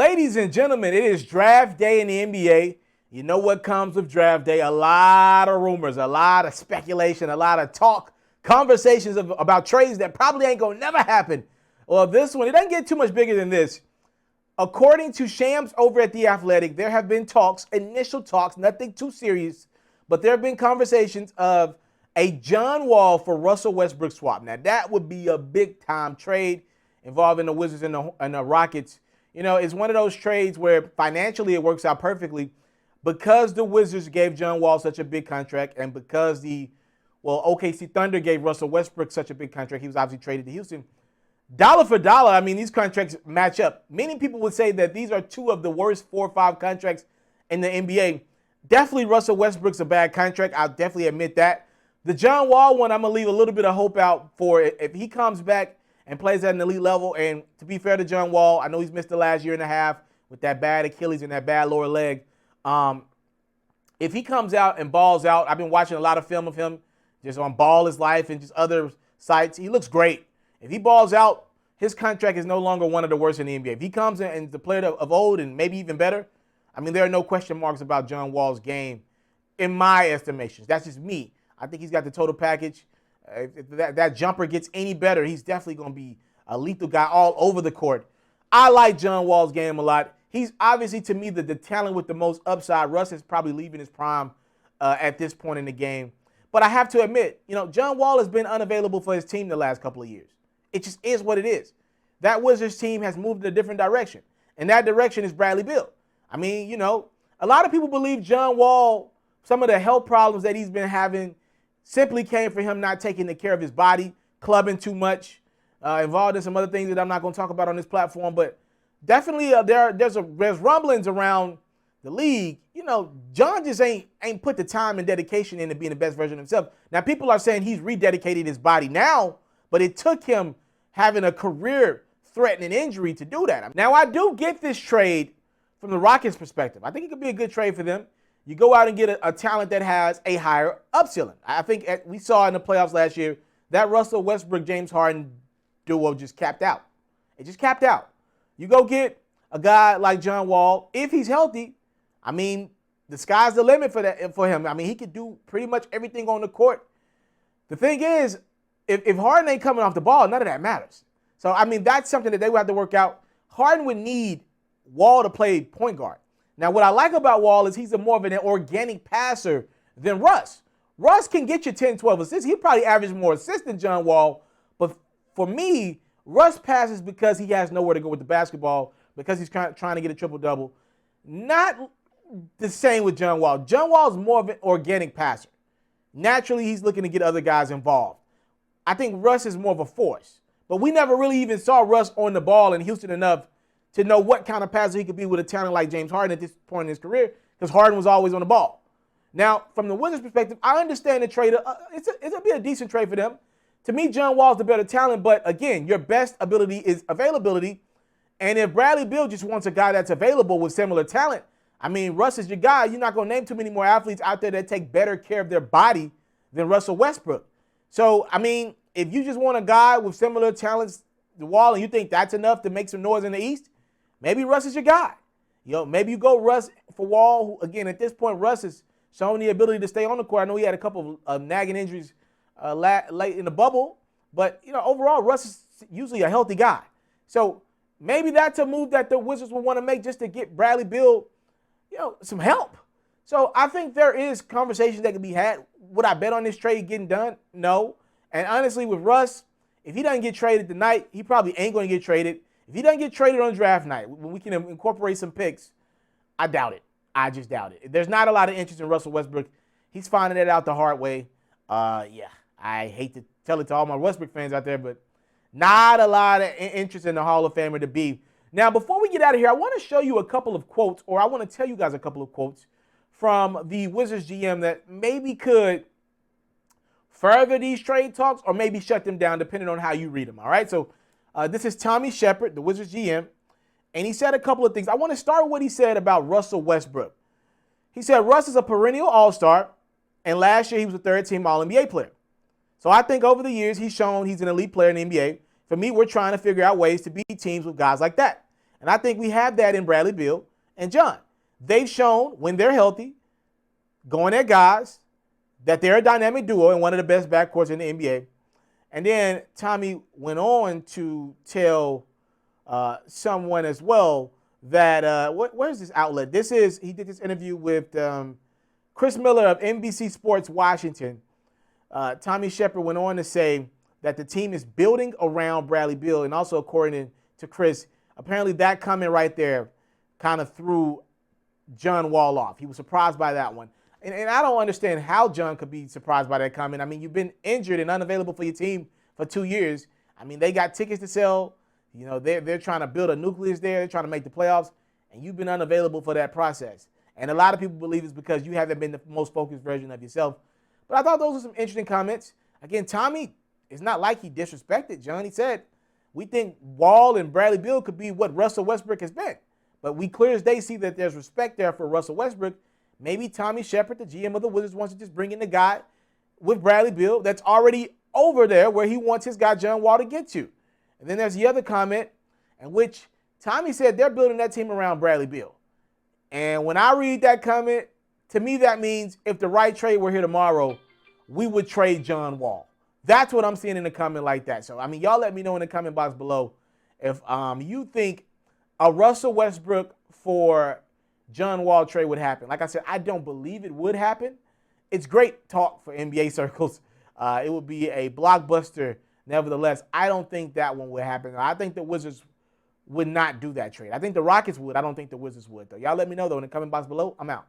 Ladies and gentlemen, it is draft day in the NBA. You know what comes with draft day? A lot of rumors, a lot of speculation, a lot of talk, conversations about trades that probably ain't going to never happen. Well, this one, it doesn't get too much bigger than this. According to Shams over at The Athletic, there have been talks, initial talks, nothing too serious, but there have been conversations of a John Wall for Russell Westbrook swap. Now, that would be a big-time trade involving the Wizards and the Rockets. You know, it's one of those trades where financially it works out perfectly because the Wizards gave John Wall such a big contract and because OKC Thunder gave Russell Westbrook such a big contract. He was obviously traded to Houston. Dollar for dollar, I mean, these contracts match up. Many people would say that these are two of the worst 4 or 5 contracts in the NBA. Definitely Russell Westbrook's a bad contract. I'll definitely admit that. The John Wall one, I'm going to leave a little bit of hope out for it. If he comes back and plays at an elite level, and to be fair to John Wall, I know he's missed the last year and a half with that bad Achilles and that bad lower leg. If he comes out and balls out, I've been watching a lot of film of him just on Ball Is Life and just other sites. He looks great. If he balls out, his contract is no longer one of the worst in the NBA. If he comes in and the player of old and maybe even better, I mean, there are no question marks about John Wall's game in my estimations. That's just me. I think he's got the total package. If that jumper gets any better, he's definitely going to be a lethal guy all over the court. I like John Wall's game a lot. He's obviously, to me, the talent with the most upside. Russ is probably leaving his prime at this point in the game. But I have to admit, you know, John Wall has been unavailable for his team the last couple of years. It just is what it is. That Wizards team has moved in a different direction. And that direction is Bradley Beal. I mean, you know, a lot of people believe John Wall, some of the health problems that he's been having simply came from him not taking care of his body, clubbing too much, involved in some other things that I'm not going to talk about on this platform. But definitely there's rumblings around the league. You know, John just ain't put the time and dedication into being the best version of himself. Now, people are saying he's rededicated his body now, but it took him having a career-threatening injury to do that. Now, I do get this trade from the Rockets' perspective. I think it could be a good trade for them. You go out and get a talent that has a higher upceiling. I think we saw in the playoffs last year that Russell Westbrook, James Harden duo just capped out. It just capped out. You go get a guy like John Wall. If he's healthy, I mean, the sky's the limit for him. I mean, he could do pretty much everything on the court. The thing is, if Harden ain't coming off the ball, none of that matters. So, I mean, that's something that they would have to work out. Harden would need Wall to play point guard. Now, what I like about Wall is he's more of an organic passer than Russ. Russ can get you 10, 12 assists. He'll probably average more assists than John Wall. But for me, Russ passes because he has nowhere to go with the basketball, because he's trying to get a triple-double. Not the same with John Wall. John Wall is more of an organic passer. Naturally, he's looking to get other guys involved. I think Russ is more of a force. But we never really even saw Russ on the ball in Houston enough to know what kind of passer he could be with a talent like James Harden at this point in his career, because Harden was always on the ball. Now, from the Wizards' perspective, I understand the trade. It'll be a decent trade for them. To me, John Wall's the better talent, but again, your best ability is availability. And if Bradley Beal just wants a guy that's available with similar talent, I mean, Russ is your guy. You're not going to name too many more athletes out there that take better care of their body than Russell Westbrook. So, I mean, if you just want a guy with similar talents to Wall and you think that's enough to make some noise in the East, maybe Russ is your guy. You know, maybe you go Russ for Wall, who, again, at this point, Russ has shown the ability to stay on the court. I know he had a couple of nagging injuries late in the bubble, but, you know, overall, Russ is usually a healthy guy. So maybe that's a move that the Wizards will want to make just to get Bradley Beal, you know, some help. So I think there is conversation that can be had. Would I bet on this trade getting done? No. And honestly, with Russ, if he doesn't get traded tonight, he probably ain't going to get traded. If he doesn't get traded on draft night, when we can incorporate some picks, I doubt it. I just doubt it. There's not a lot of interest in Russell Westbrook. He's finding it out the hard way. Yeah, I hate to tell it to all my Westbrook fans out there, but not a lot of interest in the Hall of Famer to be. Now, before we get out of here, I want to show you a couple of quotes, or I want to tell you guys a couple of quotes from the Wizards GM that maybe could further these trade talks or maybe shut them down, depending on how you read them, all right? So this is Tommy Shepard, the Wizards GM, and he said a couple of things. I want to start with what he said about Russell Westbrook. He said Russ is a perennial all-star, and last year he was a third-team All-NBA player. So I think over the years he's shown he's an elite player in the NBA. For me, we're trying to figure out ways to beat teams with guys like that. And I think we have that in Bradley Beal and John. They've shown when they're healthy, going at guys, that they're a dynamic duo and one of the best backcourts in the NBA. And then Tommy went on to tell someone as well that, where's this outlet? He did this interview with Chris Miller of NBC Sports Washington. Tommy Shepard went on to say that the team is building around Bradley Beal. And also, according to Chris, apparently that comment right there kind of threw John Wall off. He was surprised by that one. And I don't understand how John could be surprised by that comment. I mean, you've been injured and unavailable for your team for 2 years. I mean, they got tickets to sell. You know, they're trying to build a nucleus there. They're trying to make the playoffs. And you've been unavailable for that process. And a lot of people believe it's because you haven't been the most focused version of yourself. But I thought those were some interesting comments. Again, Tommy, it's not like he disrespected John. He said, we think Wall and Bradley Beal could be what Russell Westbrook has been. But we clear as day see that there's respect there for Russell Westbrook. Maybe Tommy Shepard, the GM of the Wizards, wants to just bring in the guy with Bradley Beal that's already over there where he wants his guy John Wall to get to. And then there's the other comment in which Tommy said they're building that team around Bradley Beal. And when I read that comment, to me that means if the right trade were here tomorrow, we would trade John Wall. That's what I'm seeing in the comment like that. So, I mean, y'all let me know in the comment box below if you think a Russell Westbrook for John Wall trade would happen. Like I said, I don't believe it would happen. It's great talk for NBA circles. It would be a blockbuster. Nevertheless, I don't think that one would happen. I think the Wizards would not do that trade. I think the Rockets would. I don't think the Wizards would, though. Y'all let me know, though, in the comment box below. I'm out.